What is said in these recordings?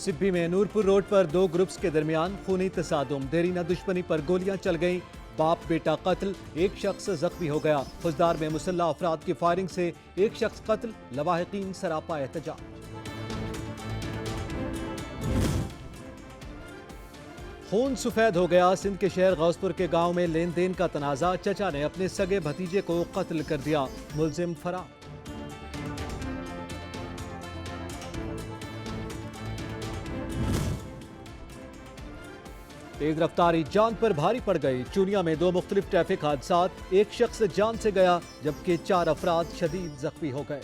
सिब्बी में नूरपुर रोड पर दो ग्रुप्स के दरमियान खूनी तसादुम, देरीना दुश्मनी पर गोलियां चल गईं। बाप बेटा कत्ल, एक शख्स जख्मी हो गया। फौजदार में मुसल्लह अफराद की फायरिंग से एक शख्स कत्ल, लवाहिकीन सरापा एहतजाज। खून सफेद हो गया। सिंध के शहर गौसपुर के गांव में लेन देन का तनाजा, चचा ने अपने सगे भतीजे को कत्ल कर दिया, मुलजिम फरार। तेज रफ्तारी जान पर भारी पड़ गई। चूनिया में दो मुख्तलिफ ट्रैफिक हादसात, एक शख्स जान से गया जबकि 4 अफराद शदीद जख्मी हो गए।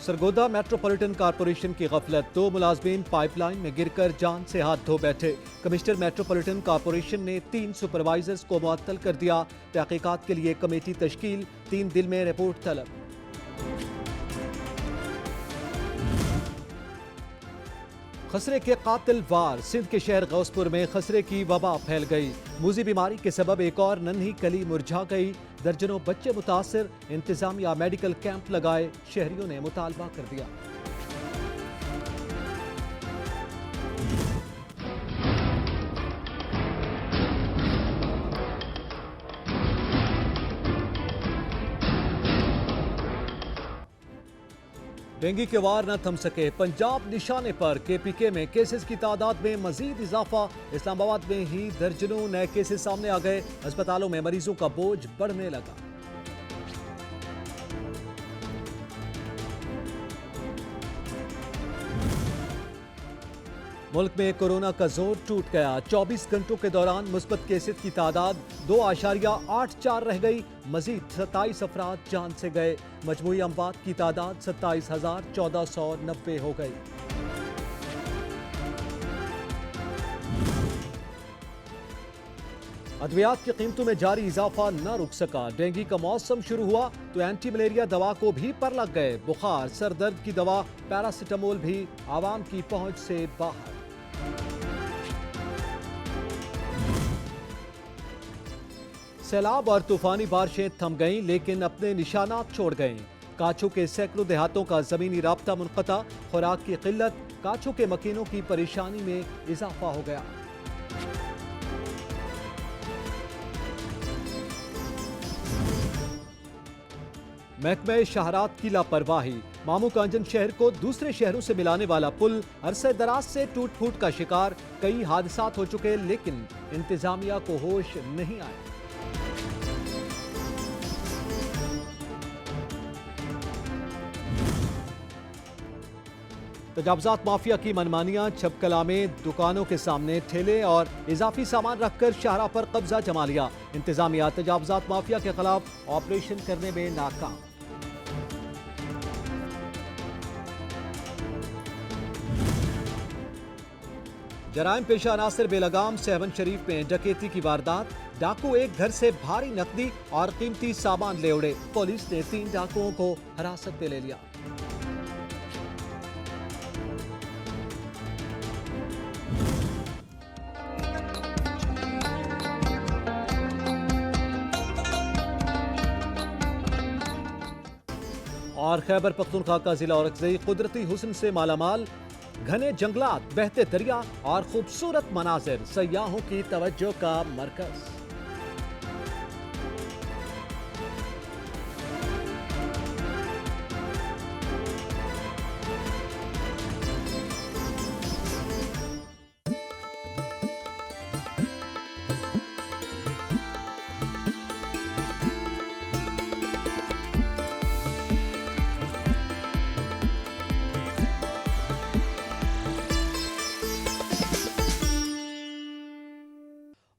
सरगोदा मेट्रोपॉलिटन कारपोरेशन की गफलत, 2 मुलाजमीन पाइपलाइन में गिरकर जान से हाथ धो बैठे। कमिश्नर मेट्रोपॉलिटन कारपोरेशन ने 3 सुपरवाइजर्स को मुअत्तल कर दिया। तहकीकात के लिए कमेटी तश्कील, 3 दिन में रिपोर्ट तलब। खसरे के कातिल वार, सिंध के शहर गौसपुर में खसरे की वबा फैल गई। मूजी बीमारी के सबब एक और नन्ही कली मुरझा गई। दर्जनों बच्चे मुतासिर, इंतजामिया मेडिकल कैंप लगाए, शहरियों ने मुतालबा कर दिया। डेंगू के वार न थम सके, पंजाब निशाने पर। KPK में केसेस की तादाद में मजीद इजाफा, इस्लामाबाद में ही दर्जनों नए केसेस सामने आ गए। अस्पतालों में मरीजों का बोझ बढ़ने लगा। मुल्क में कोरोना का जोर टूट गया। 24 घंटों के दौरान मुस्बत केसेस की तादाद 2.84 रह गई। मजीद 27 अफराद जान से गए। मजमूई अमवात की तादाद 27,1490 हो गई। अद्वियात की कीमतों में जारी इजाफा न रुक सका। डेंगू का मौसम शुरू हुआ तो एंटी मलेरिया दवा को भी पर लग गए। बुखार, सर दर्द की दवा पैरासिटामोल भी आवाम की पहुंच से बाहर। सैलाब और तूफानी बारिशें थम गईं, लेकिन अपने निशानात छोड़ गईं। काछू के सैकड़ों देहातों का जमीनी राब्ता मुनक़ता, खुराक की किल्लत, काछू के मकीनों की परेशानी में इजाफा हो गया। महकमे शहरात की लापरवाही, मामू कांजन शहर को दूसरे शहरों से मिलाने वाला पुल अरसे दराज से टूट फूट का शिकार। कई हादसात हो चुके, लेकिन इंतजामिया को होश नहीं आया। तजावजात माफिया की मनमानियां, छपकला में दुकानों के सामने ठेले और इजाफी सामान रखकर शाहरा पर कब्जा जमा लिया। इंतजामिया तजावजात माफिया के खिलाफ ऑपरेशन करने में नाकाम। जराइम पेशा अनासर बेलगाम, सेवन शरीफ में डकैती की वारदात। डाकू एक घर से भारी नकदी और कीमती सामान ले उड़े। पुलिस ने 3 डाकुओं को हिरासत में ले लिया। और खैबर पख्तूनख्वा का जिला औरंगज़ेब कुदरती हुस्न से मालामाल। घने जंगलात, बहते दरिया और खूबसूरत मनाजिर सयाहों की तवज्जो का मरकज।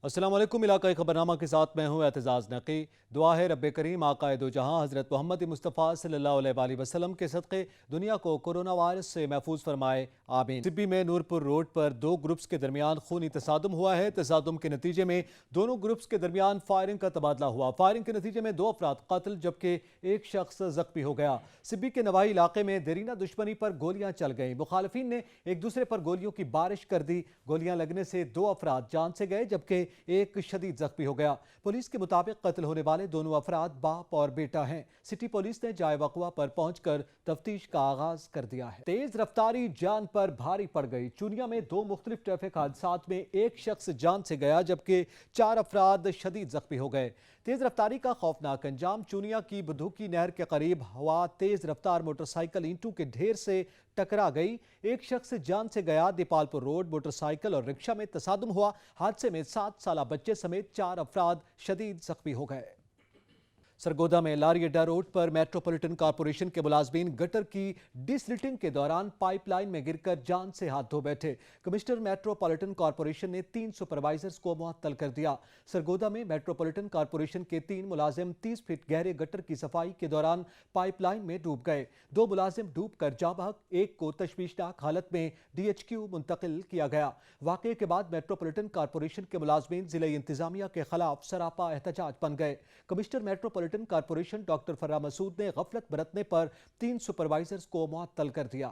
अस्सलाम वालेकुम, इलाकाई खबरनामा के साथ मैं हूँ एतजाज नकी। दुआ है रब्बे करीम आकाए दो जहां हज़रत मोहम्मद मुस्तफ़ा सल्लल्लाहु अलैहि वसल्लम के सदक़े दुनिया को कोरोना वायरस से महफूज फरमाए, आमीन। सिब्बी में नूरपुर रोड पर 2 ग्रुप्स के दरमियान खूनी तसादुम हुआ है। तसादुम के नतीजे में दोनों ग्रुप्स के दरमियान फायरिंग का तबादला हुआ। फायरिंग के नतीजे में 2 अफराद कत्ल जबकि एक शख्स जख्मी हो गया। सिब्बी के नवाही इलाके में देरीना दुश्मनी पर गोलियां चल गईं। मुखालिफिन ने एक दूसरे पर गोलियों की बारिश कर दी। गोलियां लगने से 2 अफराद जान से गए जबकि ایک شدید زخمی ہو گیا۔ پولیس کے مطابق قتل ہونے والے دونوں افراد باپ اور بیٹا ہیں۔ سٹی پولیس نے جائے وقوع پر پہنچ کر تفتیش کا آغاز کر دیا ہے۔ تیز رفتاری جان پر بھاری پڑ گئی۔ چونیا میں 2 مختلف ٹریفک حادثات میں ایک شخص جان سے گیا جبکہ 4 افراد شدید زخمی ہو گئے۔ تیز رفتاری کا خوفناک انجام چونیا کی بدھوکی نہر کے قریب ہوا۔ تیز رفتار موٹر سائیکل اینٹوں کے ڈھیر سے ٹکرا گئی۔ ایک شخص جان سے گیا۔ دیپال پور روڈ موٹر سائیکل اور رکشہ میں تصادم ہوا۔ حادثے میں 7 سالہ بچے سمیت 4 افراد شدید زخمی ہو گئے۔ سرگودا میں لاری اڈا روڈ پر میٹروپولیٹن کارپوریشن کے ملازمین گٹر کی ڈیسلٹنگ کے دوران پائپ لائن میں گر کر جان سے ہاتھ دھو بیٹھے۔ کمشنر میٹروپولیٹن کارپوریشن نے 3 سپروائزرز کو معطل کر دیا۔ سرگودا میں میٹروپولیٹن کارپوریشن کے 3 ملازم 30 فٹ گہرے گٹر کی صفائی کے دوران پائپ لائن میں ڈوب گئے۔ 2 ملازم ڈوب کر جاں بحق، ایک کو تشویشناک حالت میں DHQ منتقل کیا گیا۔ واقعے کے بعد میٹروپولیٹن کارپوریشن کے ملازمین ضلعی انتظامیہ کے خلاف سراپا احتجاج بن گئے۔ کمشنر میٹروپولیٹن کارپوریشن ڈاکٹر فرا مسعود نے غفلت برتنے پر 3 سپروائزرز کو معطل کر دیا۔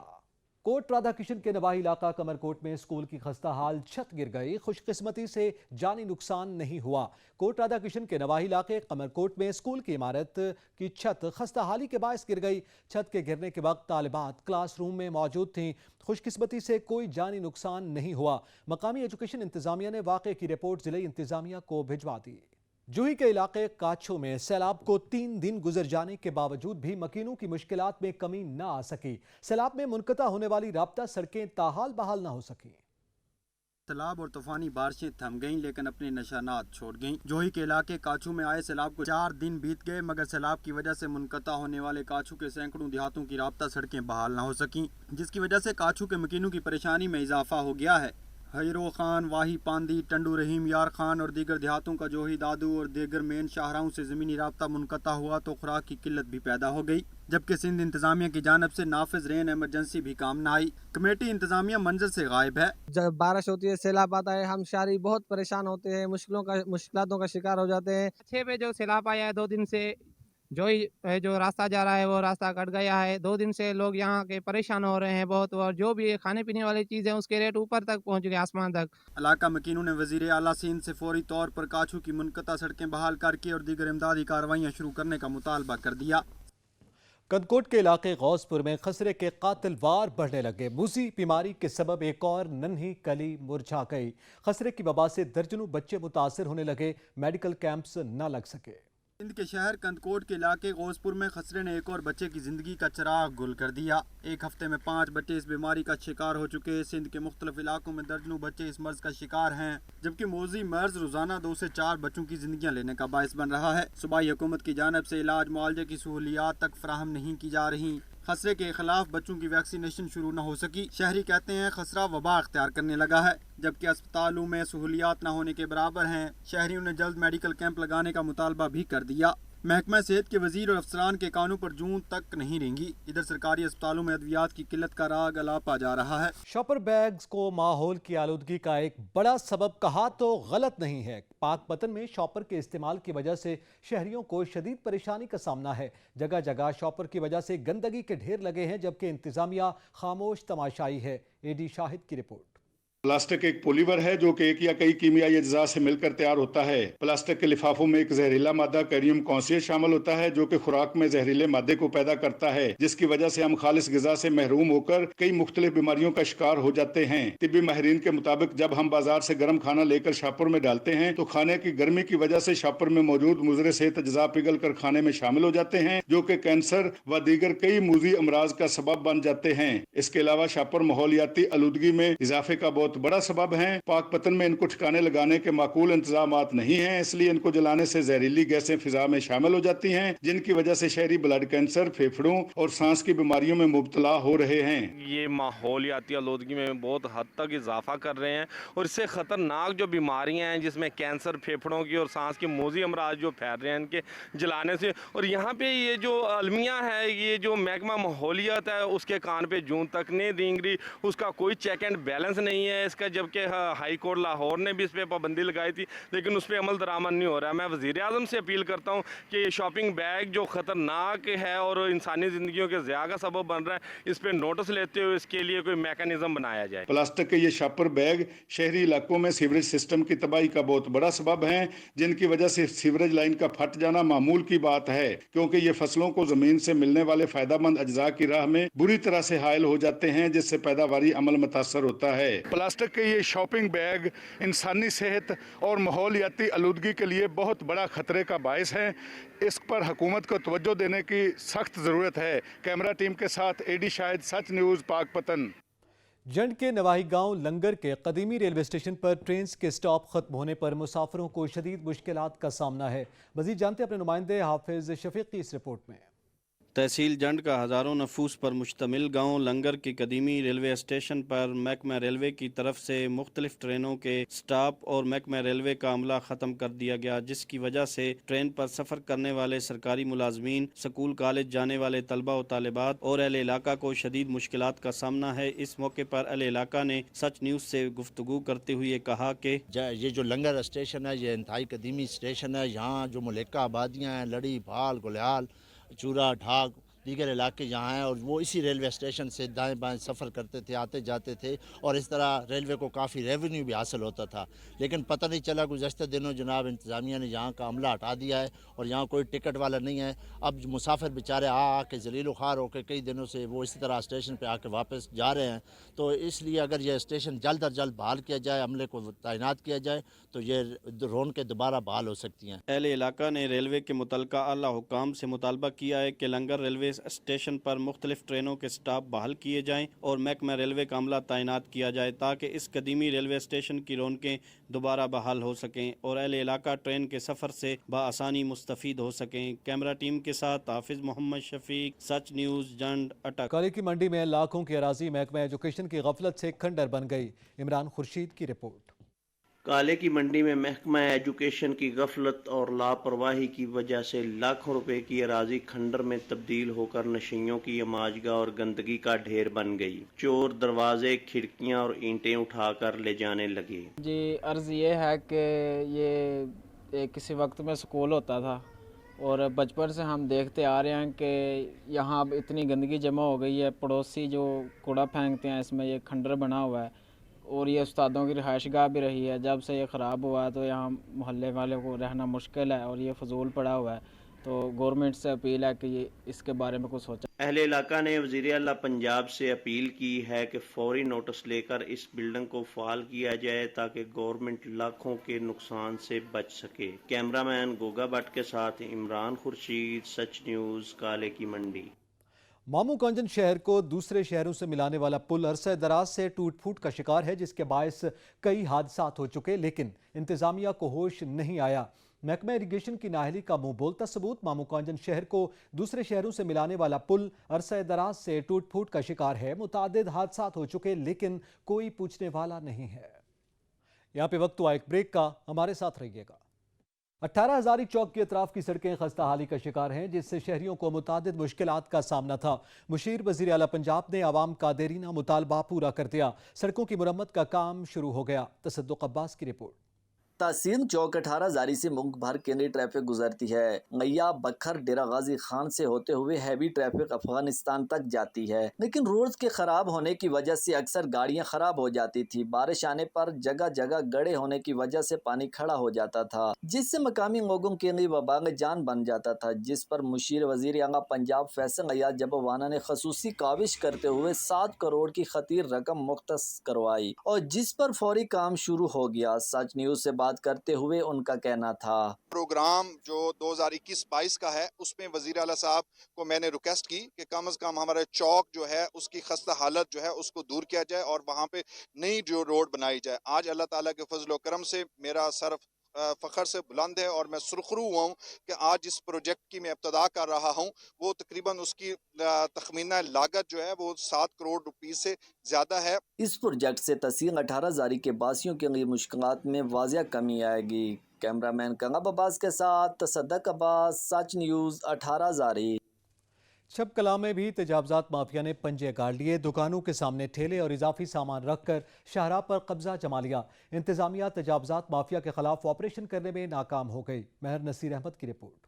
کوٹ رادھا کرشن کے نواحی علاقہ کمرکوٹ میں اسکول کی خستہ حال چھت گر گئی۔ خوش قسمتی سے جانی نقصان نہیں ہوا۔ کوٹ رادھا کرشن کے نواحی علاقے کمرکوٹ میں اسکول کی عمارت کی چھت خستہ حالی کے باعث گر گئی۔ چھت کے گرنے کے وقت طالبات کلاس روم میں موجود تھیں۔ خوش قسمتی سے کوئی جانی نقصان نہیں ہوا۔ مقامی ایجوکیشن انتظامیہ نے واقعے کی رپورٹ ضلعی انتظامیہ کو بھجوا دی۔ جوہی کے علاقے کاچھو میں سیلاب کو 3 دن گزر جانے کے باوجود بھی مکینوں کی مشکلات میں کمی نہ آ سکی۔ سیلاب میں منقطع ہونے والی رابطہ سڑکیں تاحال بحال نہ ہو سکیں۔ سیلاب اور طوفانی بارشیں تھم گئیں لیکن اپنے نشانات چھوڑ گئیں۔ جوہی کے علاقے کاچھو میں آئے سیلاب کو 4 دن بیت گئے مگر سیلاب کی وجہ سے منقطع ہونے والے کاچھو کے سینکڑوں دیہاتوں کی رابطہ سڑکیں بحال نہ ہو سکیں، جس کی وجہ سے کاچھو کے مکینوں کی پریشانی میں اضافہ ہو گیا ہے۔ ہیرو خان، واہی پاندی، ٹنڈو رحیم، یار خان اور دیگر دیہاتوں کا جوہی، دادو اور دیگر مین شاہراہوں سے زمینی رابطہ منقطع ہوا تو خوراک کی قلت بھی پیدا ہو گئی، جبکہ سندھ انتظامیہ کی جانب سے نافذ رین ایمرجنسی بھی کام نہ آئی۔ کمیٹی انتظامیہ منظر سے غائب ہے۔ جب بارش ہوتی ہے، سیلاب آتا ہے، ہم شہری بہت پریشان ہوتے ہیں، مشکلاتوں کا شکار ہو جاتے ہیں۔ 6 پہ جو سیلاب آیا ہے 2 دن سے جو راستہ جا رہا ہے وہ راستہ کٹ گیا ہے۔ 2 دن سے لوگ یہاں کے پریشان ہو رہے ہیں بہت، اور جو بھی کھانے پینے والی چیزیں اس کے ریٹ اوپر تک پہنچ گئے، آسمان تک۔ علاقہ مکینوں نے وزیر اعلیٰ سندھ سے فوری طور پر کاچھو کی منقطع سڑکیں بحال کر کے اور دیگر امدادی کارروائیاں شروع کرنے کا مطالبہ کر دیا۔ کندکوٹ کے علاقے غوث پور میں خسرے کے قاتل وار بڑھنے لگے۔ موذی بیماری کے سبب ایک اور ننھی کلی مرجھا گئی۔ خسرے کی وبا سے درجنوں بچے متاثر ہونے لگے، میڈیکل کیمپس نہ لگ سکے۔ سندھ کے شہر کندکوٹ کے علاقے غوث پور میں خسرے نے ایک اور بچے کی زندگی کا چراغ گل کر دیا۔ ایک ہفتے میں 5 بچے اس بیماری کا شکار ہو چکے۔ سندھ کے مختلف علاقوں میں درجنوں بچے اس مرض کا شکار ہیں، جبکہ موذی مرض روزانہ 2 سے 4 بچوں کی زندگیاں لینے کا باعث بن رہا ہے۔ صوبائی حکومت کی جانب سے علاج معالجے کی سہولیات تک فراہم نہیں کی جا رہی۔ خسرے کے خلاف بچوں کی ویکسینیشن شروع نہ ہو سکی۔ شہری کہتے ہیں خسرہ وبا اختیار کرنے لگا ہے، جبکہ اسپتالوں میں سہولیات نہ ہونے کے برابر ہیں۔ شہریوں نے جلد میڈیکل کیمپ لگانے کا مطالبہ بھی کر دیا۔ محکمہ صحت کے وزیر اور افسران کے کانوں پر جون تک نہیں رینگی۔ ادھر سرکاری اسپتالوں میں ادویات کی قلت کا راگ الاپا جا رہا ہے۔ شاپر بیگز کو ماحول کی آلودگی کا ایک بڑا سبب کہا تو غلط نہیں ہے۔ پاک پتن میں شاپر کے استعمال کی وجہ سے شہریوں کو شدید پریشانی کا سامنا ہے۔ جگہ جگہ شاپر کی وجہ سے گندگی کے ڈھیر لگے ہیں، جبکہ انتظامیہ خاموش تماشائی ہے۔ AD شاہد کی رپورٹ۔ پلاسٹک ایک پولیور ہے جو کہ ایک یا کئی کیمیائی اجزاء سے مل کر تیار ہوتا ہے۔ پلاسٹک کے لفافوں میں ایک زہریلا مادہ کیریم کونسیٹ شامل ہوتا ہے جو کہ خوراک میں زہریلے مادے کو پیدا کرتا ہے، جس کی وجہ سے ہم خالص غذا سے محروم ہو کر کئی مختلف بیماریوں کا شکار ہو جاتے ہیں۔ طبی ماہرین کے مطابق جب ہم بازار سے گرم کھانا لے کر شاپر میں ڈالتے ہیں تو کھانے کی گرمی کی وجہ سے شاپر میں موجود مضر صحت اجزاء پگھل کر کھانے میں شامل ہو جاتے ہیں، جو کہ کینسر و دیگر کئی موذی امراض کا سبب بن جاتے ہیں۔ اس کے علاوہ شاپر ماحولیاتی آلودگی میں اضافے کا بہت بڑا سبب ہے۔ پاک پتن میں ان کو ٹھکانے لگانے کے معقول انتظامات نہیں ہیں، اس لیے ان کو جلانے سے زہریلی گیسیں فضا میں شامل ہو جاتی ہیں، جن کی وجہ سے شہری بلڈ کینسر، پھیپھڑوں اور سانس کی بیماریوں میں مبتلا ہو رہے ہیں۔ یہ ماحولیاتی آلودگی میں بہت حد تک اضافہ کر رہے ہیں اور اس سے خطرناک جو بیماریاں ہیں جس میں کینسر، پھیپھڑوں کی اور سانس کی موذی امراض جو پھیل رہے ہیں ان کے جلانے سے۔ اور یہاں پہ یہ جو المیہ ہے، یہ جو محکمہ ماحولیات ہے، اس کے کان پہ جون تک نہیں رینگ رہی، اس کا کوئی چیک اینڈ بیلنس نہیں ہے۔ है इसका, जबकि हाई कोर्ट लाहौर ने भी इस पर पाबंदी लगाई थी, लेकिन उस पर अमल दरामद नहीं हो रहा है। मैं वज़ीर आज़म से अपील करता हूँ कि ये शॉपिंग बैग जो ख़तरनाक है और इंसानी ज़िंदगियों के ज़िया का सबब बन रहा है, इस पर नोटिस लेते हुए इसके लिए कोई मैकेनिज़्म बनाया जाए। प्लास्टिक के ये शॉपर बैग शहरी इलाकों में सीवरेज सिस्टम की तबाही का बहुत बड़ा सबब हैं, जिनकी वजह से सीवरेज लाइन का फट जाना मामूल की बात है, क्योंकि ये फसलों को जमीन से मिलने वाले फायदेमंद अज्जा की राह में बुरी तरह से हायल हो जाते हैं, जिससे पैदावारी अमल मुतासर होता है। प्लास्टिक के ये शॉपिंग बैग इंसानी सेहत और माहौलियाती आलूदगी के लिए बहुत बड़ा खतरे का बायस है। इस पर हुकूमत को तवज्जो देने की सख्त ज़रूरत है। कैमरा टीम के साथ एडी शाहिद, सच न्यूज़, पाकपतन। जंड के नवाही गांव लंगर के कदीमी रेलवे स्टेशन पर ट्रेन के स्टॉप खत्म होने पर मुसाफिरों को शदीद मुश्किलात का सामना है। मजीद जानते अपने नुमाइंदे हाफिज शफीक की इस रिपोर्ट में। तहसील जंड का हज़ारों नफूस पर मुश्तमिल गांव लंगर के कदीमी रेलवे स्टेशन पर महकमा रेलवे की तरफ से मुख्तलिफ ट्रेनों के स्टॉप और महकमा रेलवे का अमला ख़त्म कर दिया गया, जिसकी वजह से ट्रेन पर सफ़र करने वाले सरकारी मुलाजमीन, स्कूल कॉलेज जाने वाले तलबा और तालिबात और अहले इलाका को शदीद मुश्किलात का सामना है। इस मौके पर अहले इलाका ने सच न्यूज़ से गुफ्तगू करते हुए कहा कि ये जो लंगर स्टेशन है ये इंतहाई कदीमी स्टेशन है। यहाँ जो मुल्का आबादियाँ हैं, लड़ी, भाल, गुलियाल, चूरा, ढाक, दीगर इलाके यहाँ हैं, और वो इसी रेलवे स्टेशन से दाएं बाएं सफ़र करते थे, आते जाते थे, और इस तरह रेलवे को काफ़ी रेवेन्यू भी हासिल होता था। लेकिन पता नहीं चला गुज़श्ते दिनों जनाब इंतज़ामिया ने यहाँ का अमला हटा दिया है और यहाँ कोई टिकट वाला नहीं है। अब मुसाफिर बेचारे आके जलील ख़ार होकर कई दिनों से वो इसी तरह स्टेशन पर आके वापस जा रहे हैं। तो इसलिए अगर यह स्टेशन जल्द अज जल्द बहाल किया जाए, अमले को तैनात किया जाए, तो ये रौनकें दोबारा बहाल हो सकती हैं। अहले इलाका ने रेलवे के मुतल्लिका आला हुकाम से मुतालबा किया है कि लंगर रेलवे स्टेशन पर मुख्तलिफ ट्रेनों के स्टॉप बहाल किए जाएं और महकमा रेलवे का अमला तैनात किया जाए, ताकि इस कदीमी रेलवे स्टेशन की रौनकें दोबारा बहाल हो सकें और अहले इलाका ट्रेन के सफ़र से बआसानी मुस्तफ़ीद हो सकें। कैमरा टीम के साथ हाफिज मोहम्मद शफीक, सच न्यूज़, जंड, अटक। काले की मंडी में लाखों की अराजी महकमा एजुकेशन की गफलत से खंडर बन गई। इमरान खुर्शीद की रिपोर्ट। काले की मंडी में महकमा एजुकेशन की गफलत और लापरवाही की वजह से लाखों रुपए की अराजी खंडर में तब्दील होकर नशियों की अमाजगा और गंदगी का ढेर बन गई। चोर दरवाजे, खिड़कियां और ईंटें उठाकर ले जाने लगे। जी अर्ज़ ये है कि ये किसी वक्त में स्कूल होता था और बचपन से हम देखते आ रहे हैं कि यहाँ अब इतनी गंदगी जमा हो गई है। पड़ोसी जो कूड़ा फेंकते हैं, इसमें ये खंडर बना हुआ है और ये उस्तादों की रिहाइशगाह भी रही है। जब से ये ख़राब हुआ है तो यहाँ मोहल्ले वाले को रहना मुश्किल है और ये फजूल पड़ा हुआ है। तो गवर्नमेंट से अपील है कि ये इसके बारे में कुछ सोचा। अहले इलाका ने वज़ीर आला पंजाब से अपील की है कि फौरी नोटिस लेकर इस बिल्डिंग को फ़ाल किया जाए ताकि गवर्नमेंट लाखों के नुकसान से बच सके। कैमरामैन गोगा भट्ट के साथ इमरान खुर्शीद, सच न्यूज़, काले की मंडी। मामूकंजन शहर को दूसरे शहरों से मिलाने वाला पुल अरसे दराज से टूट फूट का शिकार है, जिसके बायस कई हादसात हो चुके, लेकिन इंतजामिया को होश नहीं आया। महकमा इरिगेशन की नाअहली का मुंह बोलता सबूत। मामूकंजन शहर को दूसरे शहरों से मिलाने वाला पुल अरसे दराज से टूट फूट का शिकार है। मुतादिद हादसात हो चुके, लेकिन कोई पूछने वाला नहीं है। यहाँ पे वक्त हुआ एक ब्रेक का, हमारे साथ रहिएगा। 18 हज़ारी चौक के अतराफ की सड़कें खस्ता हाली का शिकार हैं, जिससे शहरियों को मुतादिद मुश्किलात का सामना था। मुशीर वज़ीर आला पंजाब ने आवाम का देरीना मुतालबा पूरा कर दिया। सड़कों की मुरम्मत का काम शुरू हो गया। तसद्दुक़ अब्बास की रिपोर्ट। तहसील चौक 18 हज़ारी से मुल्क भर के लिए ट्रैफिक गुजरती है। गैया, बखर, डेरा गाजी खान से होते हुए हैवी ट्रैफिक अफगानिस्तान तक जाती है, लेकिन रोड्स के खराब होने की वजह से अक्सर गाड़ियां खराब हो जाती थी। बारिश आने पर जगह जगह गड्ढे होने की वजह से पानी खड़ा हो जाता था, जिससे मकामी लोगों के लिए वबाग जान बन जाता था, जिस पर मुशीर वजीर आला पंजाब फैसल गैया जबवाना ने खसूसी काविश करते हुए 7 करोड़ की खतीर रकम मुख्तस करवाई और जिस पर फौरी काम शुरू हो गया। सच न्यूज़ से बात करते हुए उनका कहना था, प्रोग्राम जो 2021-22 का है उसमें वजीर आला साहब को मैंने रिक्वेस्ट की कि कम से कम हमारे चौक जो है उसकी खस्ता हालत जो है उसको दूर किया जाए और वहाँ पे नई जो रोड बनाई जाए। आज अल्लाह ताला के फजल व करम से मेरा सर फ़ख्र से बुलंद है और मैं सुरखरू हुआ हूँ कि आज इस प्रोजेक्ट की मैं इब्तदा कर रहा हूँ। वो तकरीबन उसकी तखमीना लागत जो है वो 7 करोड़ रुपीस से ज़्यादा है। इस प्रोजेक्ट से तहसील 18 हज़ारी के बासियों के लिए मुश्किलात में वाज़िया कमी आएगी। कैमरामैन कंगब अब्बास के साथ तसद्दुक़ अब्बास, सच न्यूज़, 18 हज़ारी। छब कला में भी तजावजात माफिया ने पंजे गाड़ लिए। दुकानों के सामने ठेले और इजाफी सामान रखकर शाहराह पर कब्जा जमा लिया। इंतजामिया तजावजात माफिया के खिलाफ ऑपरेशन करने में नाकाम हो गई। महर नसीर अहमद की रिपोर्ट।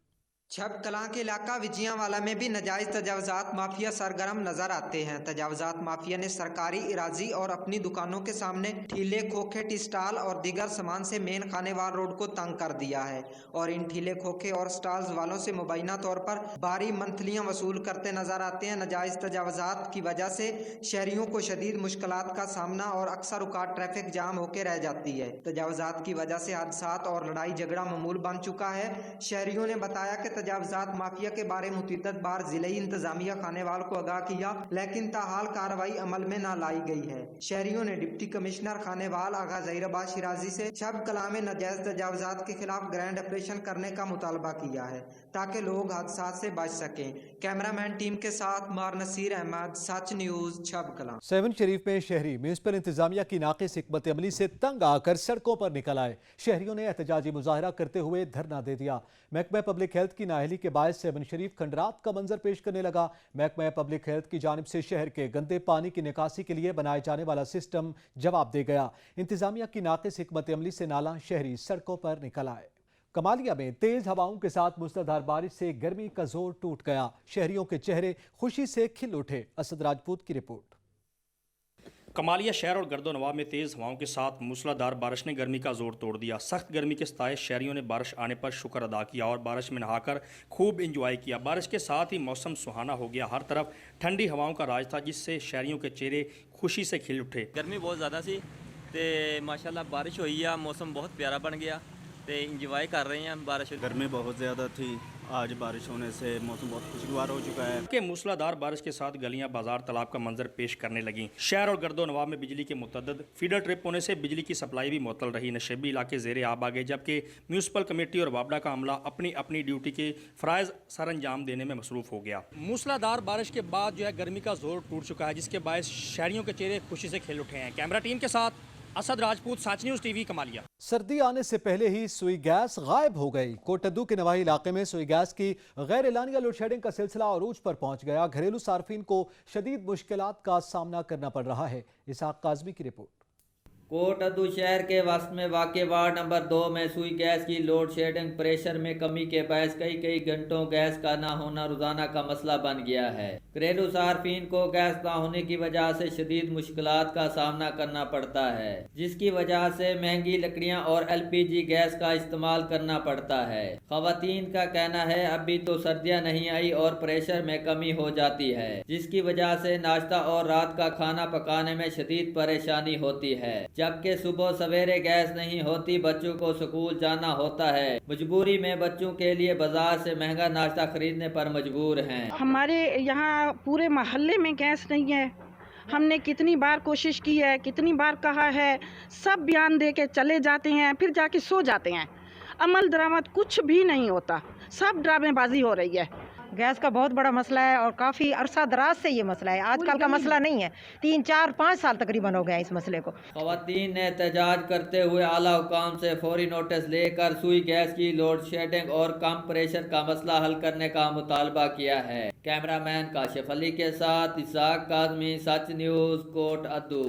छब कलां के इलाका विजियांवाला में भी नाजायज तजावजात माफिया सरगर्म नजर आते हैं। तजावजात माफिया ने सरकारी इराजी और अपनी दुकानों के सामने ठीले, खोखे, टी स्टॉल और दीगर सामान से मेन खानेवाल रोड को तंग कर दिया है और इन ठीले, खोखे और स्टॉल्स वालों से मुबैना तौर पर भारी मंथलियां वसूल करते नजर आते हैं। नाजायज तजावजात की वजह से शहरियों को शदीद मुश्किलात का सामना और अक्सर औकात ट्रैफिक जाम होकर रह जाती है। तजावजात की वजह से हादसात और लड़ाई झगड़ा मामूल बन चुका है। शहरियों ने बताया कि तजावजात माफिया के बारे मुतअद्दिद बार जिले इंतजामिया खानेवाल को आगाह किया, लेकिन ताहाल कार्रवाई अमल में न लाई गई है। शहरियों ने डिप्टी कमिश्नर खानेवाल आगा ज़हीराबाद शिराजी से छब कला में नाजायज तजावजात के खिलाफ ग्रैंड ऑपरेशन करने का मुतालबा किया है ताकि लोग हादसात से बच सकें। कैमरामैन टीम के साथ मार नसीर अहमद, सच न्यूज, छब कला। सेवन शरीफ में शहरी म्यूनिसिपल इंतजामिया की नाक़िस हिकमत अमली से तंग आकर सड़कों पर निकल आए। शहरियों ने एहतजाजी मुजाहरा करते हुए धरना दे दिया। महकमा पब्लिक हेल्थ की नाअहली के बायस सेवन शरीफ खंडरात का मंजर पेश करने लगा। महकमा पब्लिक हेल्थ की जानिब से शहर के गंदे पानी की निकासी के लिए बनाए जाने वाला सिस्टम जवाब दे गया। इंतजामिया की नाक़िस हिकमत अमली से नाला शहरी सड़कों पर निकल आए। कमालिया में तेज हवाओं के साथ मूसलाधार बारिश से गर्मी का जोर टूट गया। शहरियों के चेहरे खुशी से खिल उठे। असद राजपूत की रिपोर्ट। कमालिया शहर और गर्दो नवाब में तेज़ हवाओं के साथ मूसलाधार बारिश ने गर्मी का जोर तोड़ दिया। सख्त गर्मी के सताए शहरियों ने बारिश आने पर शुक्र अदा किया और बारिश में नहाकर खूब इंजॉय किया। बारिश के साथ ही मौसम सुहाना हो गया। हर तरफ ठंडी हवाओं का राज था जिससे शहरियों के चेहरे खुशी से खिल उठे। गर्मी बहुत ज़्यादा सी ते माशाल्लाह बारिश हुई है, मौसम बहुत प्यारा बन गया ते इंजॉय कर रहे हैं बारिश। गर्मी बहुत ज़्यादा थी, आज बारिश होने से मौसम बहुत खुशगवार हो चुका है। कि मूसलाधार बारिश के साथ गलियां, बाजार, तालाब का मंजर पेश करने लगी। शहर और गर्दो नवाब में बिजली के मुतअद्दिद फीडर ट्रिप होने से बिजली की सप्लाई भी मुअत्तल रही। नशेबी इलाके ज़ेरे आब आ गए, जबकि म्यूनसिपल कमेटी और वापडा का अमला अपनी अपनी ड्यूटी के फ़राइज़ सर अंजाम देने में मसरूफ़ हो गया। मूसलाधार बारिश के बाद जो है गर्मी का जोर टूट चुका है, जिसके बायस शहरियों के चेहरे खुशी से खिल उठे हैं। कैमरा टीम के साथ असद राजपूत, सच न्यूज़ टीवी, कमालिया। सर्दी आने से पहले ही सुई गैस गायब हो गई। कोटद्दू के नवाही इलाके में सुई गैस की गैर एलानिया लोड शेडिंग का सिलसिला अरूज पर पहुंच गया। घरेलू सार्फिन को शदीद मुश्किलात का सामना करना पड़ रहा है। इसहाक काज़मी की रिपोर्ट। कोटद्दू शहर के वस्त में वाक़े वार्ड नंबर 2 में सुई गैस की लोड शेडिंग प्रेशर में कमी के बायस कई घंटों गैस का ना होना रोज़ाना का मसला बन गया है। घरेलू सार्फिन को गैस ना होने की वजह से शदीद मुश्किलात का सामना करना पड़ता है, जिसकी वजह से महंगी लकड़ियाँ और LPG गैस का इस्तेमाल करना पड़ता है। ख़वातीन का कहना है अभी तो सर्दियाँ नहीं आई और प्रेशर में कमी हो जाती है, जिसकी वजह से नाश्ता और रात का खाना पकाने में शदीद परेशानी होती है। जबकि सुबह सवेरे गैस नहीं होती, बच्चों को स्कूल जाना होता है। मजबूरी में बच्चों के लिए बाजार से महंगा नाश्ता खरीदने पर मजबूर हैं। हमारे यहाँ पूरे मोहल्ले में गैस नहीं है। हमने कितनी बार कोशिश की है, कितनी बार कहा है, सब बयान दे के चले जाते हैं, फिर जाके सो जाते हैं। अमल दरामद कुछ भी नहीं होता, सब ड्रामेबाजी हो रही है। गैस का बहुत बड़ा मसला है और काफ़ी अरसा दराज से ये मसला है, आजकल का मसला नहीं है। 3, 4, 5 साल तकरीबन हो गया इस मसले को। ख़वातीन ने एहतजाज करते हुए आला हुकाम से फौरी नोटिस लेकर सुई गैस की लोड शेडिंग और कम प्रेशर का मसला हल करने का मुतालबा किया है। कैमरामैन काशिफ अली के साथ इसहाक काज़मी, सच न्यूज़, कोटद्दू।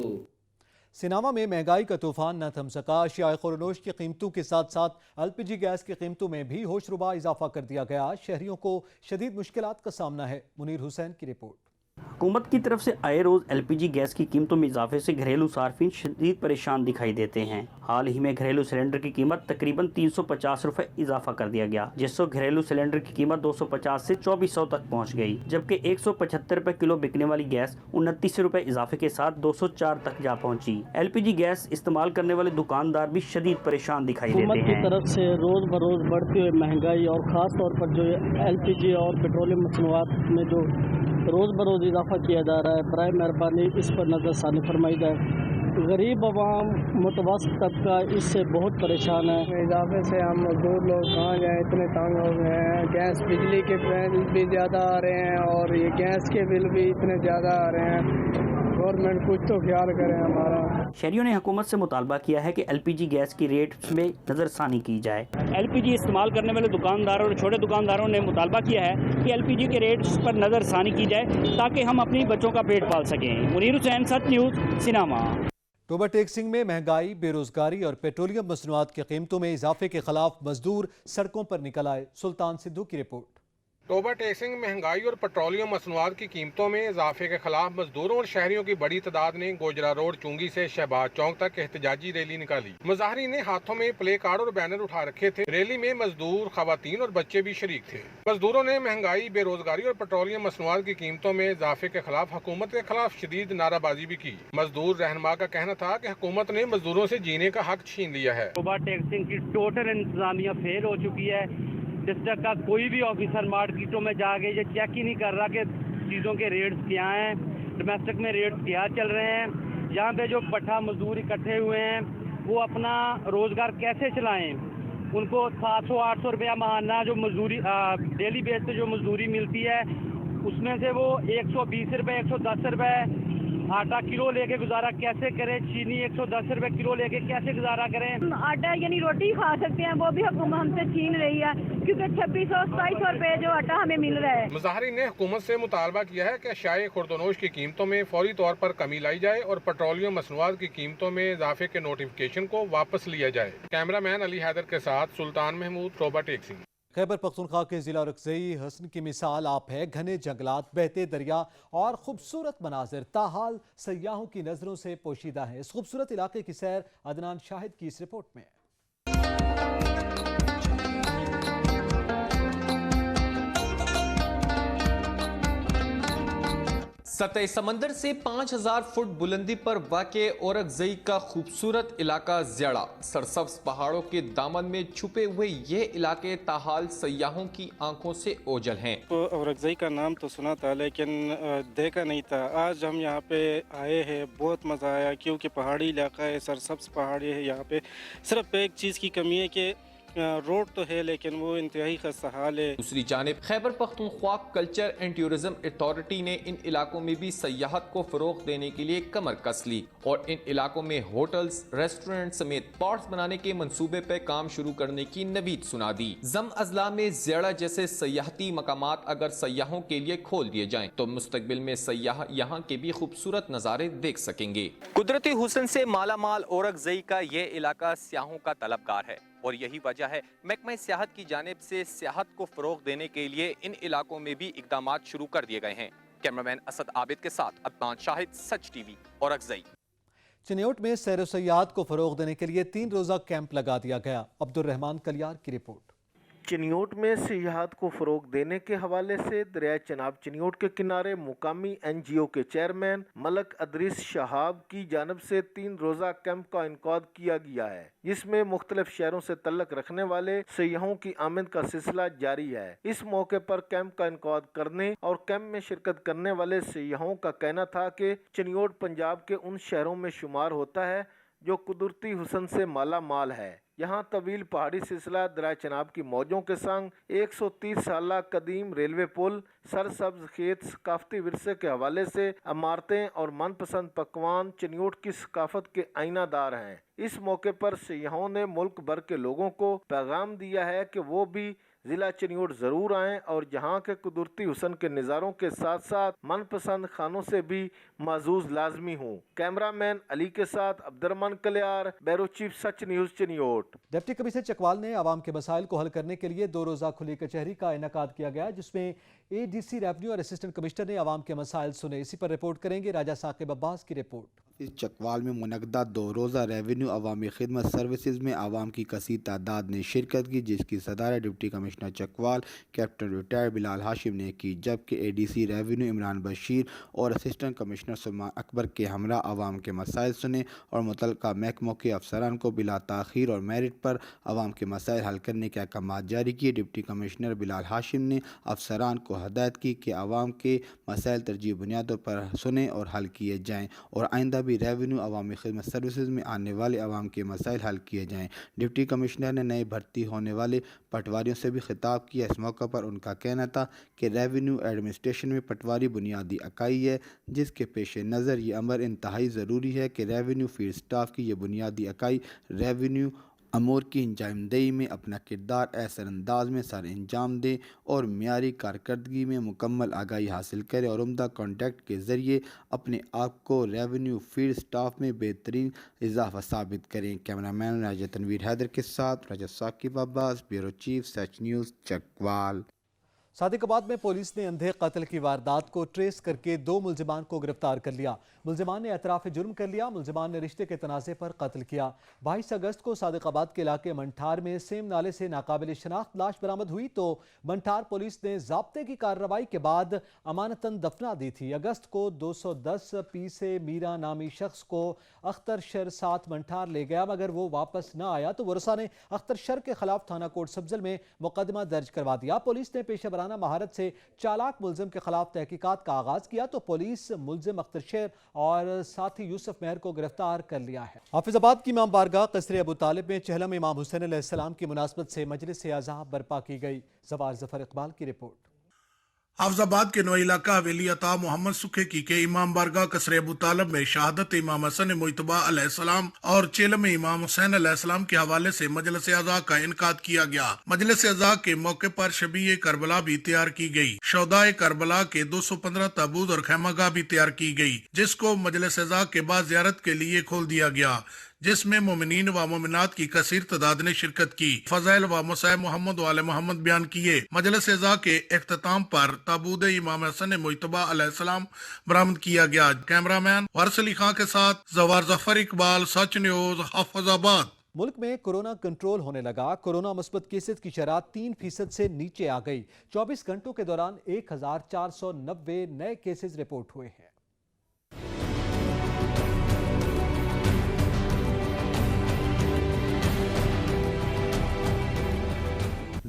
सिनामा में महंगाई का तूफान न थम सका। अशियाए खुरनोश की कीमतों के साथ साथ LPG गैस की कीमतों में भी होशरुबा इजाफा कर दिया गया। शहरियों को शदीद मुश्किलात का सामना है। मुनीर हुसैन की रिपोर्ट। हुकूमत की तरफ से आए रोज़ LPG गैस की कीमतों में इजाफे से घरेलू सार्फिन शदीद परेशान दिखाई देते हैं। हाल ही में घरेलू सिलेंडर की कीमत तकरीबन 350 रुपए इजाफा कर दिया गया, जिससे घरेलू सिलेंडर की कीमत 250 से 2400 तक पहुंच गई, जबकि 175 रुपए किलो बिकने वाली गैस 29 रुपए इजाफे के साथ 204 तक जा पहुंची। LPG गैस इस्तेमाल करने वाले दुकानदार भी शदीद परेशान दिखाई देते हैं। हुकूमत की तरफ से रोज़ बरोज़ बढ़ती हुई महंगाई और ख़ास तौर पर जो LPG और पेट्रोलियम मसनूआत में जो रोज़ बरोज़ इजाफा किया जा रहा है, बराए मेहरबानी इस पर नज़रसानी फरमाई जाए। गरीब आवाम, मुतवस्सित तबका इससे बहुत परेशान है। इजाफे से हम मजदूर लोग कहाँ जाएँ, इतने तंग हो गए हैं। गैस बिजली के बिल भी ज़्यादा आ रहे हैं और ये गैस के बिल भी इतने ज़्यादा आ रहे हैं। गवर्नमेंट कुछ तो ख्याल करें हमारा। शहरियों ने हुकूमत से मुतालबा किया है कि LPG गैस की रेट में नज़रसानी की जाए। LPG इस्तेमाल करने वाले दुकानदारों और छोटे दुकानदारों ने मुतालबा किया है कि LPG के रेट्स पर नज़रसानी की जाए ताकि हम अपनी बच्चों का पेट पाल सकें। मुनीर हुसैन, सच न्यूज़, सिनेमा। टोबर टैक्सिंग में महंगाई, बेरोजगारी और पेट्रोलियम मसनूआत की कीमतों में इजाफे के खिलाफ मजदूर सड़कों पर निकल आए। सुल्तान सिद्धू की रिपोर्ट। टोबर टैक्सिंग, महंगाई और पेट्रोलियम मसनूआत की कीमतों में इजाफे के खिलाफ मजदूरों और शहरियों की बड़ी तादाद ने गोजरा रोड चुंगी से शहबाज चौक तक एहतजाजी रैली निकाली। मुजाहरीन ने हाथों में प्ले कार्ड और बैनर उठा रखे थे। रैली में मजदूर, खवातीन और बच्चे भी शरीक थे। मजदूरों ने महंगाई, बेरोजगारी और पेट्रोलियम मसनूआत की कीमतों में इजाफे के खिलाफ हुकूमत के खिलाफ शदीद नाराबाजी भी की। मजदूर रहनुमा का कहना था कि हुकूमत ने मजदूरों से जीने का हक छीन लिया है। टोबर टैक्सिंग की टोटल इंतजामिया फेल हो चुकी है। डिस्ट्रिक्ट का कोई भी ऑफिसर मार्केटों में जाके ये चेक ही नहीं कर रहा कि चीज़ों के रेट्स क्या हैं, डोमेस्टिक में रेट्स क्या चल रहे हैं। यहाँ पे जो पट्टा मजदूर इकट्ठे हुए हैं वो अपना रोज़गार कैसे चलाएं। उनको 700-800 रुपया माहाना जो मजदूरी डेली बेस पे जो मजदूरी मिलती है उसमें से वो 120 रुपये, 110 रुपये आटा किलो लेके गुजारा कैसे करें। चीनी 110 रुपये किलो लेके कैसे गुजारा करें। आटा यानी रोटी खा सकते हैं वो भी हुकूमत हमसे छीन रही है क्योंकि 2600-2700 रुपये जो आटा हमें मिल रहा है। मुजाहरीन ने हुकूमत से मुतालबा किया है कि अशियाए खुर्दनोश की कीमतों में फौरी तौर पर कमी लाई जाए और पेट्रोलियम मसनूआत की कीमतों में इजाफे के नोटिफिकेशन को वापस लिया जाए। कैमरामैन अली हैदर के साथ सुल्तान महमूद, टोबर टैक्सिंग। खैबर पख्तूनख्वा के जिला रकज़ई हसन की मिसाल आप है। घने जंगलात, बहते दरिया और खूबसूरत मनाजिर ताहाल सयाहों की नज़रों से पोशीदा है। इस खूबसूरत इलाके की सैर अदनान शाहिद की इस रिपोर्ट में। सतह समंदर से 5000 फुट बुलंदी पर वाक़े औरकज़ई का खूबसूरत इलाका ज़्याड़ा। सरसब्ज पहाड़ों के दामन में छुपे हुए ये इलाके ताहाल सयाहों की आंखों से ओझल हैं। औरकज़ई का नाम तो सुना था लेकिन देखा नहीं था। आज हम यहाँ पे आए हैं, बहुत मज़ा आया क्योंकि पहाड़ी इलाका है, सरसब्ज पहाड़ी है। यहाँ पे सिर्फ एक चीज़ की कमी है कि रोड तो है लेकिन वो इंतहाई खस्ता हाल है। दूसरी जानिब Khyber Pakhtunkhwa culture and tourism authority ने इन इलाकों में भी सयाहत को फरोग देने के लिए कमर कस ली और इन इलाकों में होटल्स, रेस्टोरेंट समेत पार्क्स बनाने के मंसूबे पे काम शुरू करने की नवीद सुना दी। जम अजला में ज़्याड़ा जैसे सयाहती मकामात अगर सयाहों के लिए खोल दिए जाएं तो मुस्तकबिल में सयाह यहाँ के भी खूबसूरत नज़ारे देख सकेंगे। कुदरती हुस्न से माला माल औरकज़ई का ये इलाका सियाहों का तलबगार है और यही वजह है महकमा सियाहत की जानिब से सियाहत को फरोग देने के लिए इन इलाकों में भी इकदामात शुरू कर दिए गए हैं। कैमरामैन असद आबिद के साथ अदनान शाहिद, सच टीवी, औरकज़ई। चिन्योट में सैर सयाहत को फरोग देने के लिए 3 रोज़ा कैंप लगा दिया गया। अब्दुर्रहमान कलियार की रिपोर्ट। चिन्योट में सियाहत को फ़रोग देने के हवाले से दरियाए चनाब चिन्योट के किनारे मुकामी NGO के चेयरमैन मलक अदरीस शहाब की जानब से 3 रोज़ा कैंप का इनकाद किया गया है, जिसमें मुख्तलिफ शहरों से तल्लक रखने वाले सयाहों की आमद का सिलसिला जारी है। इस मौके पर कैंप का इनकाद करने और कैंप में शिरकत करने वाले सयाहों का कहना था कि चिन्योट पंजाब के उन शहरों में शुमार होता है जो कुदरती हुस्न से माला माल है। यहाँ तवील पहाड़ी सिलसिला दरिया चनाब की मौजों के संग 130 साल कदीम रेलवे पुल, सरसब्ज खेत, सकाफती विरसे के हवाले से इमारतें और मनपसंद पकवान चिन्योट की सकाफत के आईनादार हैं। इस मौके पर सयाहों ने मुल्क भर के लोगों को पैगाम दिया है कि वो भी जिला चिन्योट जरूर आएं और जहां के कुदरती हुस्न के नज़ारों के साथ साथ मनपसंद खानों से भी माजूज लाजमी हूँ। कैमरामैन अली के साथ Abdurrahman Kaliar, bureau chief, Sach news, Chiniot. Deputy commissioner Chakwal ने आवाम के मसाइल को हल करने के लिए 2 रोज़ा खुली कचहरी का इनेकाद किया गया, जिसमें ADC रेवेन्यू और असिस्टेंट कमिश्नर ने आवाम के मसाइल सुने। इसी पर रिपोर्ट करेंगे राजा साकिब अब्बास की रिपोर्ट। इस चकवाल में मुनक्दा 2 रोज़ा रेवेन्यू अवामी खिदमत सर्विसेज में आवाम की कसीर तादाद ने शिरकत की, जिसकी सदारत deputy commissioner Chakwal captain retired Bilal Hashim ने की, जबकि ADC रेवेन्यू इमरान बशीर और असिस्टेंट कमिश्नर सलमान अकबर के हमरा आवाम के मसाइल सुने और मुतल्लिका महकमों के अफसरान को बिला ताख़ीर और मेरिट पर आवाम के मसाइल हल करने के अहकाम जारी किए। डिप्टी कमिश्नर बिलाल हाशिम ने अफसरान को हदायत की कि आवाम के मसाइल तरजीह बुनियादों पर सुने और हल किए जाएँ और आइंदा भी रेवेन्यू अवामी खिदमत सर्विसेज में आने वाले अवाम के मसाइल हल किए जाएँ। डिप्टी कमिश्नर ने नए भर्ती होने वाले पटवारियों से भी खिताब किया। इस मौके पर उनका कहना था कि रेवेन्यू एडमिनिस्ट्रेशन में पटवारी बुनियादी इकाई है, जिसके पेश नज़र ये अमर इंतहाई ज़रूरी है कि रेवेन्यू फील्ड स्टाफ की ये बुनियादी इकाई रेवेन्यू अमूर की अंजामदही में अपना किरदार ऐसा अंदाज में सर अंजाम दे और मियारी कारकर्दगी में मुकम्मल आगाही हासिल करे और उम्दा कॉन्टैक्ट के ज़रिए अपने आप को रेवेन्यू फील्ड स्टाफ में बेहतरीन इजाफा साबित करें। कैमरामैन राजा तनवीर हैदर के साथ राजा Saqib Abbas, bureau chief Sach news, Chakwal. Sadiqabad में पुलिस ने अंधे कत्ल की वारदात को ट्रेस करके 2 मुलजिमान को गिरफ्तार कर लिया। मुलजिमान ने एतराफ़ जुर्म कर लिया। मुलजिमान ने रिश्ते के तनाज़े पर कत्ल किया। 22 अगस्त को सादिकाबाद के इलाके मंठार में सेम नाले से नाकाबिल शनाख्त लाश बरामद हुई तो मंठार पुलिस ने ज़ाब्ते की कार्रवाई के बाद अमानतन दफना दी थी। अगस्त को 210 पी से मीरा नामी शख्स को अख्तर शर साथ मंठार ले गया, मगर वो वापस न आया तो वरसा ने अख्तर शर के खिलाफ थाना कोट सब्जल में मुकदमा दर्ज करवा दिया। पुलिस ने पेशा वराना महारत से चालाक मुलजिम के खिलाफ तहकीकात का आगाज किया तो पुलिस मुलजिम अख्तर शेर और साथी यूसुफ मेहर को गिरफ्तार कर लिया है। हाफिजाबाद की इमाम बारगाह कसरे अबू तालिब में चहलम इमाम हुसैन अलैहिस्सलाम की मुनासबत से मजलिस आज़ा बर्पा की गई। जवार जफर इकबाल की रिपोर्ट। हाफिजाबाद के नोई इलाका हवेली अता मोहम्मद सुखे की के इमाम बारगाह कसरे अबू तालिब में शहादत इमाम हसन मुइतबा अलैहिस्सलाम और चेलम इमाम हुसैन अलैहिस्सलाम के हवाले से मजलिस आज़ा का इनकाद किया गया। मजलिस आज़ा के मौके पर शबीए करबला भी तैयार की गई। शौदाए करबला के 215 ताबूत और खैमागाह भी तैयार की गई, जिसको मजलिस आज़ा के बाद जियारत के लिए खोल दिया गया, जिसमें मोमिनीन व मोमिनात की कसीर तादाद ने शिरकत की। फज़ाइल व मसाइब मोहम्मद वाले मोहम्मद बयान किए। मजलिस आज़ा के इख्तिताम पर ताबूत इमाम हसन मुइतबा अलैहिस्सलाम बरामद किया गया। कैमरामैन वारिस अली खां के साथ जवार जफर इकबाल, सच न्यूज़, हाफिजाबाद। मुल्क में कोरोना कंट्रोल होने लगा। कोरोना मुस्बत केसेस की शरह 3% से नीचे आ गई। 24 घंटों के दौरान 1490 नए केसेस रिपोर्ट हुए हैं।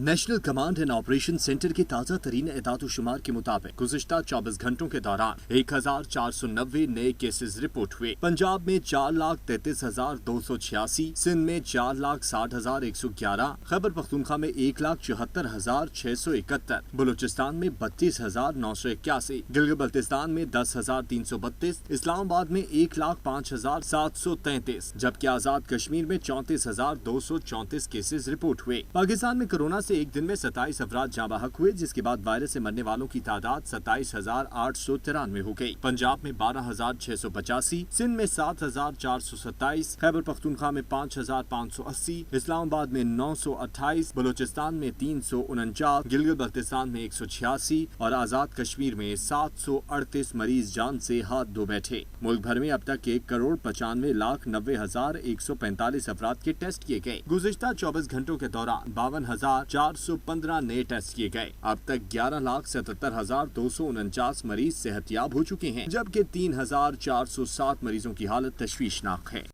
National command and operation centre की ताज़ा तरीन एदाद-ओ-शुमार के मुताबिक गुज़िश्ता 24 घंटों के दौरान 1490 नए केसेस रिपोर्ट हुए। पंजाब में 4,33,286, सिंध में 4,60,111, खैबर पख्तूनख्वा में 1,74,671, बलूचिस्तान में 32,981, गिलगित बल्तिस्तान में 10,332, इस्लामाबाद में 1,05,733, जबकि आजाद कश्मीर में 34,234 केसेस रिपोर्ट हुए। पाकिस्तान में कोरोना से एक दिन में 27 अफराद जाँ बहक हुए, जिसके बाद वायरस से मरने वालों की तादाद 27,893 हो गई। पंजाब में 12,685, सिंध में 7,427, खैबर पख्तूनख्वा में 5,580, इस्लामाबाद में 928, बलूचिस्तान में 349, गिलगित बल्तिस्तान में 186 और आजाद कश्मीर में 738 मरीज जान से हाथ धो बैठे। मुल्क भर में अब तक 1,95,90,145 अफराद के टेस्ट किए गए। गुज़िश्ता 24 घंटों के दौरान 52,415 नए टेस्ट किए गए। अब तक 11,77,249 मरीज सेहतयाब हो चुके हैं, जबकि 3,407 मरीजों की हालत तशवीशनाक है।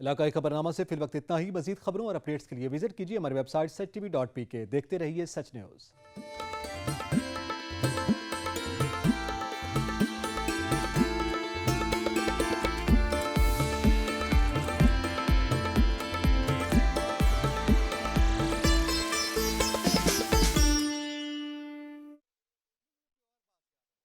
इलाकाई खबरनामा से फिल वक्त इतना ही। मजीद खबरों और अपडेट्स के लिए विजिट कीजिए हमारी वेबसाइट sach.tv.pk। देखते रहिए सच न्यूज़।